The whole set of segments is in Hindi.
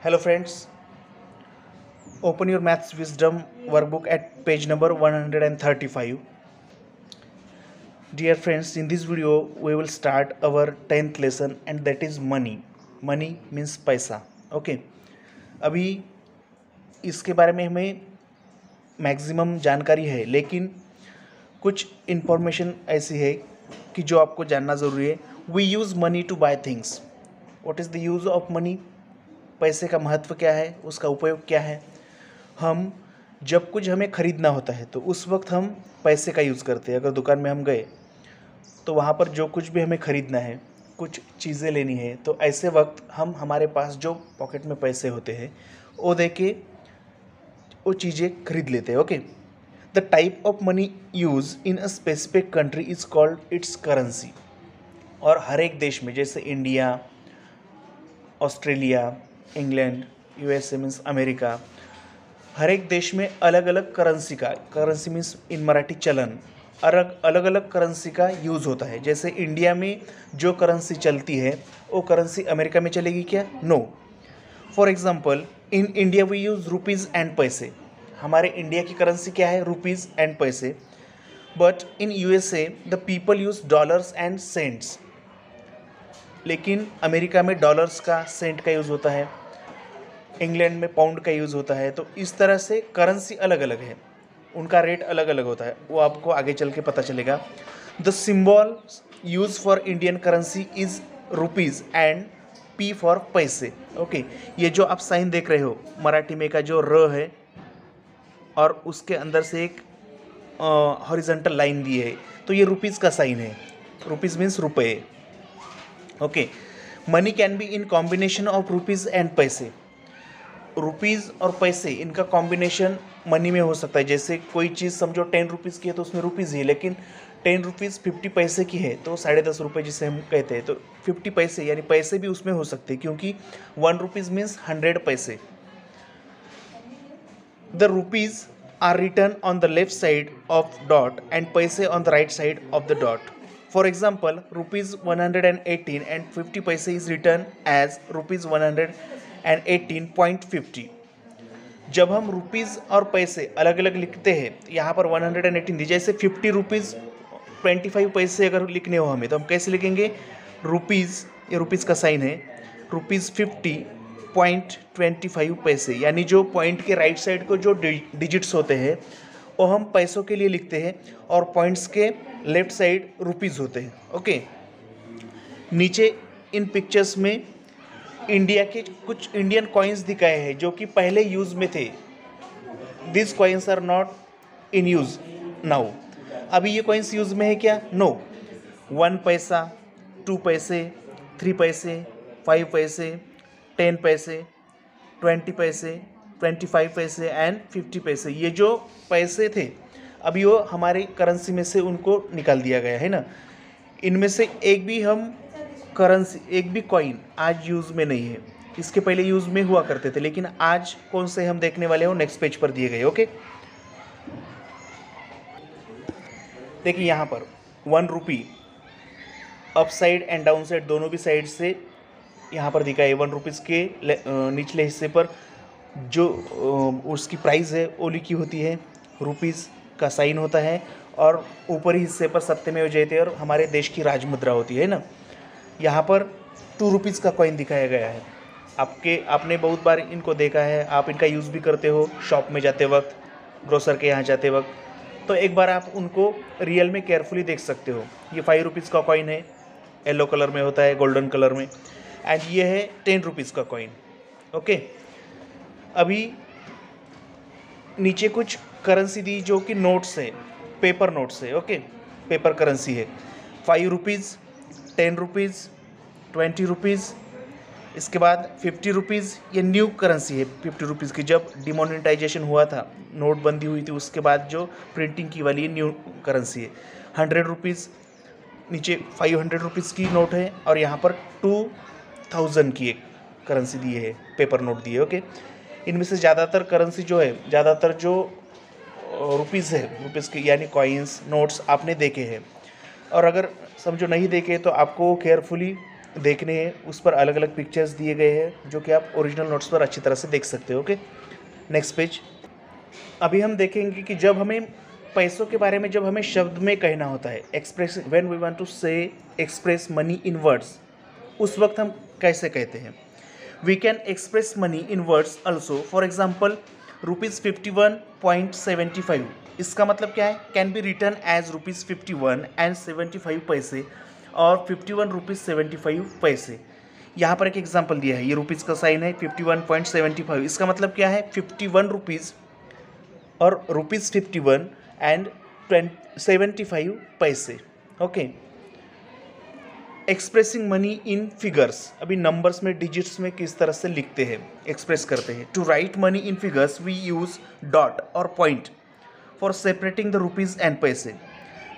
Hello friends, open your Maths Wisdom workbook at page number 135. Dear friends, in this video we will start our 10th lesson and that is money. Money means पैसा. Okay. अभी इसके बारे में हमें मैक्सिमम जानकारी है, लेकिन कुछ इन्फॉर्मेशन ऐसी है कि जो आपको जानना ज़रूरी है. We use money to buy things. What is the use of money? पैसे का महत्व क्या है, उसका उपयोग क्या है. हम जब कुछ हमें ख़रीदना होता है तो उस वक्त हम पैसे का यूज़ करते हैं. अगर दुकान में हम गए तो वहाँ पर जो कुछ भी हमें ख़रीदना है, कुछ चीज़ें लेनी है, तो ऐसे वक्त हम हमारे पास जो पॉकेट में पैसे होते हैं वो दे के वो चीज़ें खरीद लेते हैं. Okay. The type of money use in a specific country is called its currency. और हर एक देश में, जैसे India, Australia, England, USA means America, हर एक देश में अलग अलग करेंसी मीन्स इन मराठी चलन, अलग अलग करेंसी का यूज़ होता है. जैसे इंडिया में जो करेंसी चलती है वो करेंसी अमेरिका में चलेगी क्या? No. For example, in India we use rupees and paise. हमारे इंडिया की करेंसी क्या है? Rupees and paise. But in USA the people use dollars and cents. लेकिन अमेरिका में डॉलर्स का, सेंट का यूज़ होता है. इंग्लैंड में पाउंड का यूज़ होता है. तो इस तरह से करेंसी अलग अलग है, उनका रेट अलग अलग होता है. वो आपको आगे चल के पता चलेगा. The symbol use for Indian currency is rupees and P for पैसे. ओके. ये जो आप साइन देख रहे हो मराठी में का जो र है और उसके अंदर से एक हॉरिजॉन्टल लाइन दी है, तो ये रुपीज़ का साइन है. रुपीज़ मीन्स रुपये. Okay. Money can be in combination of rupees and पैसे. रुपीज़ और पैसे, इनका कॉम्बिनेशन मनी में हो सकता है. जैसे कोई चीज़ समझो 10 रुपीज़ की है तो उसमें रुपीज़ ही है, लेकिन 10 रुपीज़ 50 पैसे की है तो 10.5 रुपये जिसे हम कहते हैं, तो 50 पैसे यानी पैसे भी उसमें हो सकते हैं, क्योंकि 1 rupees means 100 paise. The rupees are return on the left side of dot and paise on the right side of the dot. For example, rupees 118 and 50 paise is return as rupees 118.50. जब हम रुपीज़ और पैसे अलग अलग लिखते हैं, यहाँ पर 118 दी, जैसे 50 रुपीज़ 25 पैसे अगर लिखने हो हमें, तो हम कैसे लिखेंगे? रुपीज़, ये रुपीज़ का साइन है, रुपीज़ 50.25 पैसे, यानी जो पॉइंट के राइट साइड को जो डिजिट्स होते हैं वो हम पैसों के लिए लिखते हैं और पॉइंट्स के लेफ्ट साइड रुपीज़ होते हैं. ओके. नीचे इन पिक्चर्स में इंडिया के कुछ इंडियन कॉइन्स दिखाए हैं जो कि पहले यूज़ में थे. This coins are not in use now. अभी ये कॉइन्स यूज़ में है क्या? नो. 1 पैसा, 2 पैसे, 3 पैसे, 5 पैसे, 10 पैसे, 20 पैसे, 25 पैसे एंड 50 पैसे, ये जो पैसे थे अभी वो हमारी करेंसी में से उनको निकाल दिया गया है ना. इनमें से एक भी कॉइन आज यूज़ में नहीं है. इसके पहले यूज़ में हुआ करते थे, लेकिन आज कौन से हम देखने वाले हो नेक्स्ट पेज पर दिए गए. ओके. देखिए यहाँ पर 1 rupee up side and down side दोनों भी साइड से यहाँ पर दिखा है. 1 रुपीज़ के निचले हिस्से पर जो उसकी प्राइस है वो लिखी होती है, रुपीज़ का साइन होता है, और ऊपरी हिस्से पर सत्यमेव जयते और हमारे देश की राजमुद्रा होती है ना. यहाँ पर 2 रुपीज़ का कॉइन दिखाया गया है. आपने बहुत बार इनको देखा है, आप इनका यूज़ भी करते हो शॉप में जाते वक्त, ग्रोसर के यहाँ जाते वक्त. तो एक बार आप उनको रियल में केयरफुली देख सकते हो. ये 5 रुपीज़ का कॉइन है, येलो कलर में होता है, गोल्डन कलर में. एंड ये है 10 रुपीज़ का कॉइन. ओके. अभी नीचे कुछ करेंसी दी जो कि नोट्स है, पेपर नोट्स है. ओके. पेपर करेंसी है. 5 रुपीज़, 10 रुपीज़, 20 रुपीज़, इसके बाद 50 रुपीज़. ये न्यू करेंसी है 50 रुपीज़ की. जब डिमोनेटाइजेशन हुआ था, नोटबंदी हुई थी, उसके बाद जो प्रिंटिंग की वाली न्यू करेंसी है. 100 रुपीज़, नीचे 500 रुपीज़ की नोट है, और यहाँ पर 2000 की एक करेंसी दी है, पेपर नोट दी है. ओके. इनमें से ज़्यादातर करेंसी जो है, ज़्यादातर जो रुपीज़ है, रुपीज़ की यानी कॉइन्स, नोट्स आपने देखे हैं. और अगर समझो नहीं देखे तो आपको केयरफुली देखने हैं उस पर अलग अलग पिक्चर्स दिए गए हैं जो कि आप ओरिजिनल नोट्स पर अच्छी तरह से देख सकते हो। Okay, next page. अभी हम देखेंगे कि जब हमें पैसों के बारे में जब हमें शब्द में कहना होता है, express when we want to say express money in words, उस वक्त हम कैसे कहते हैं। We can express money in words also. For example ₹51.75, इसका मतलब क्या है, कैन बी रिटर्न एज ₹51.75 और ₹51.75। यहाँ पर एक एग्जाम्पल दिया है, ये रुपीज़ का साइन है, 51.75, इसका मतलब क्या है, 51 रुपीज़ और ₹51 and 75 okay. Expressing money in figures, अभी नंबर्स में डिजिट्स में किस तरह से लिखते हैं, एक्सप्रेस करते हैं। To write money in figures we use dot और point for separating the rupees and paise.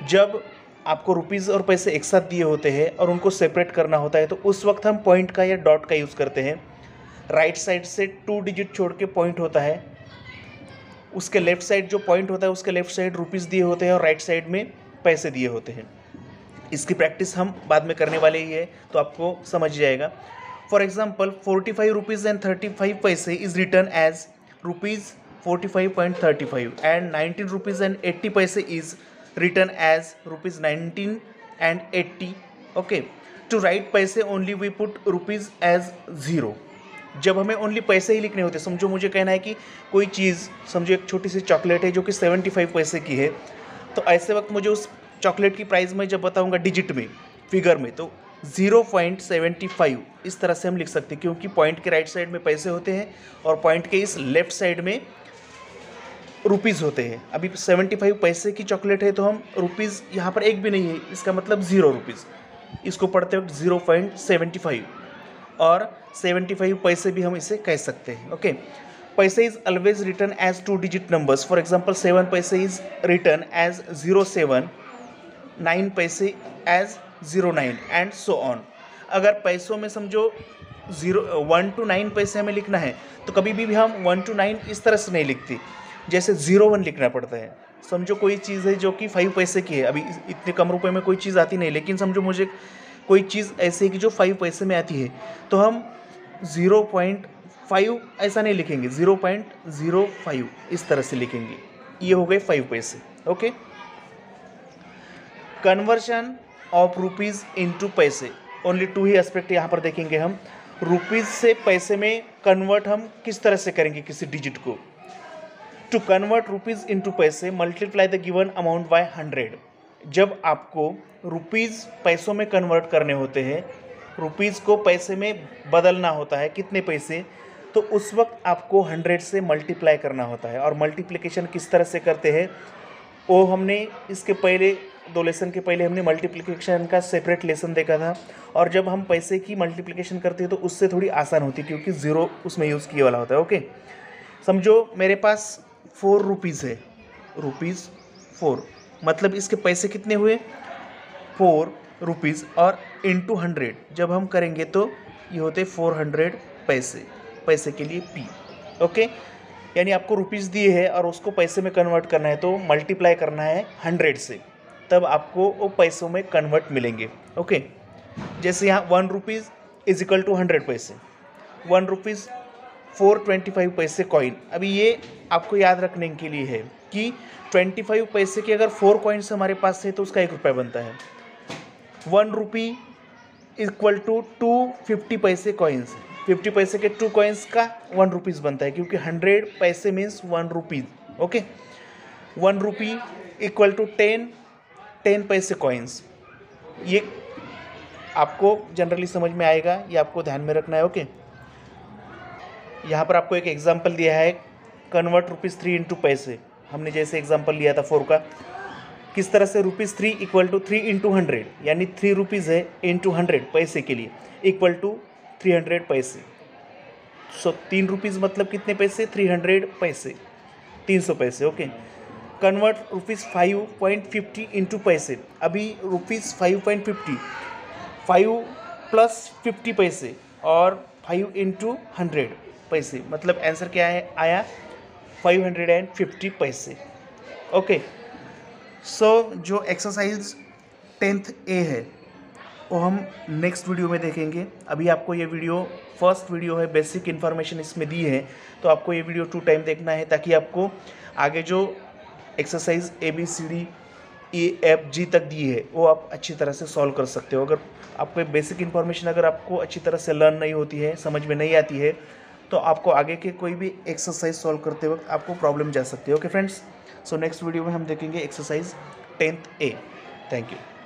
जब आपको रुपीज़ और पैसे एक साथ दिए होते हैं और उनको सेपरेट करना होता है तो उस वक्त हम पॉइंट का या डॉट का यूज़ करते हैं। राइट साइड से 2 डिजिट छोड़ के पॉइंट होता है, उसके लेफ्ट साइड जो पॉइंट होता है उसके लेफ्ट साइड रुपीज़ दिए होते हैं और राइट साइड में पैसे दिए होते हैं। इसकी प्रैक्टिस हम बाद में करने वाले ही है तो आपको समझ जाएगा। For example 45 rupees is return as ₹45.35 and 19 rupees and 80 paise is return as ₹19.80। Okay, to write paise only we put rupees as 0। जब हमें ओनली पैसे ही लिखने होते, समझो मुझे कहना है कि कोई चीज़, समझो एक छोटी सी चॉकलेट है जो कि 75 पैसे की है, तो ऐसे वक्त मुझे उस चॉकलेट की प्राइस में जब बताऊंगा डिजिट में, फिगर में, तो 0.75 इस तरह से हम लिख सकते हैं, क्योंकि पॉइंट के राइट साइड में पैसे होते हैं और पॉइंट के इस लेफ्ट साइड में रुपीज़ होते हैं। अभी 75 पैसे की चॉकलेट है तो हम रुपीज़ यहाँ पर एक भी नहीं है, इसका मतलब 0 रुपीज़, इसको पढ़ते वक्त 0.75 और 75 पैसे भी हम इसे कह सकते हैं। Okay, paise is always return as 2 digit numbers. For example 7 paise is return as 07, 9 पैसे एज 09 एंड सो ऑन। अगर पैसों में समझो 1 to 9 पैसे हमें लिखना है तो कभी भी हम 1 to 9 इस तरह से नहीं लिखती, जैसे 01 लिखना पड़ता है। समझो कोई चीज़ है जो कि 5 पैसे की है, अभी इतने कम रुपए में कोई चीज़ आती नहीं, लेकिन समझो मुझे कोई चीज़ ऐसी है कि जो 5 पैसे में आती है तो हम 0.5 ऐसा नहीं लिखेंगे, 0.05 इस तरह से लिखेंगे। ये हो गए 5 पैसे। Okay, conversion of rupees into पैसे, ओनली 2 ही एस्पेक्ट यहाँ पर देखेंगे हम। रुपीज़ से पैसे में कन्वर्ट हम किस तरह से करेंगे किसी डिजिट को। टू कन्वर्ट रुपीज़ इनटू पैसे multiply the given amount by 100। जब आपको रुपीज़ पैसों में कन्वर्ट करने होते हैं, रुपीज़ को पैसे में बदलना होता है कितने पैसे, तो उस वक्त आपको 100 से मल्टीप्लाई करना होता है। और मल्टीप्लिकेशन किस तरह से करते हैं वो हमने इसके पहले 2 लेसन के पहले हमने मल्टीप्लिकेशन का सेपरेट लेसन देखा था। और जब हम पैसे की मल्टीप्लिकेशन करते हैं तो उससे थोड़ी आसान होती है क्योंकि 0 उसमें यूज़ किए वाला होता है। ओके, समझो मेरे पास 4 रुपीज़ है, रुपीज़ 4, मतलब इसके पैसे कितने हुए 4 रुपीज़ और इंटू 100 जब हम करेंगे तो ये होते 400 पैसे, पैसे के लिए P। ओके, यानी आपको रुपीज़ दिए है और उसको पैसे में कन्वर्ट करना है तो मल्टीप्लाई करना है 100 से, तब आपको वो पैसों में कन्वर्ट मिलेंगे। ओके, जैसे यहाँ 1 रुपीज़ इज इक्वल टू 100 पैसे, 1 रुपीज़ 425 पैसे कॉइन। अभी ये आपको याद रखने के लिए है कि 25 पैसे के अगर 4 कॉइन्स हमारे पास है तो उसका 1 रुपया बनता है। 1 रुपी इक्वल टू 250 पैसे कॉइन्स, 50 पैसे के 2 कॉइन्स का 1 रुपीज़ बनता है क्योंकि 100 paise means 1 rupees. Okay, 1 rupee equal to 10 paise coins. ये आपको जनरली समझ में आएगा, ये आपको ध्यान में रखना है। ओके, यहाँ पर आपको एक एग्जांपल दिया है, कन्वर्ट ₹3 इंटू पैसे। हमने जैसे एग्जांपल लिया था 4 का, किस तरह से ₹3 इक्वल टू 3 इंटू 100, यानी 3 रुपीज़ है इंटू 100 पैसे के लिए इक्वल टू 300 पैसे। सो 3 रुपीज़ मतलब कितने पैसे, 300 पैसे, 300 पैसे। ओके, कन्वर्ट ₹5.50 इंटू पैसे। अभी ₹5.50, 5 प्लस 50 पैसे और 5 इंटू 100 पैसे, मतलब आंसर क्या है आया 550 पैसे। ओके, सो जो एक्सरसाइज 10th A है वो हम नेक्स्ट वीडियो में देखेंगे। अभी आपको ये वीडियो फर्स्ट वीडियो है, बेसिक इन्फॉर्मेशन इसमें दी है, तो आपको ये वीडियो 2 टाइम देखना है ताकि आपको आगे जो एक्सरसाइज ABCD EFG तक दी है वो आप अच्छी तरह से सॉल्व कर सकते हो। अगर आपको बेसिक इन्फॉर्मेशन अगर आपको अच्छी तरह से लर्न नहीं होती है, समझ में नहीं आती है, तो आपको आगे के कोई भी एक्सरसाइज सॉल्व करते वक्त आपको प्रॉब्लम जा सकती है। Okay friends, so next video में हम देखेंगे exercise 10th A। Thank you.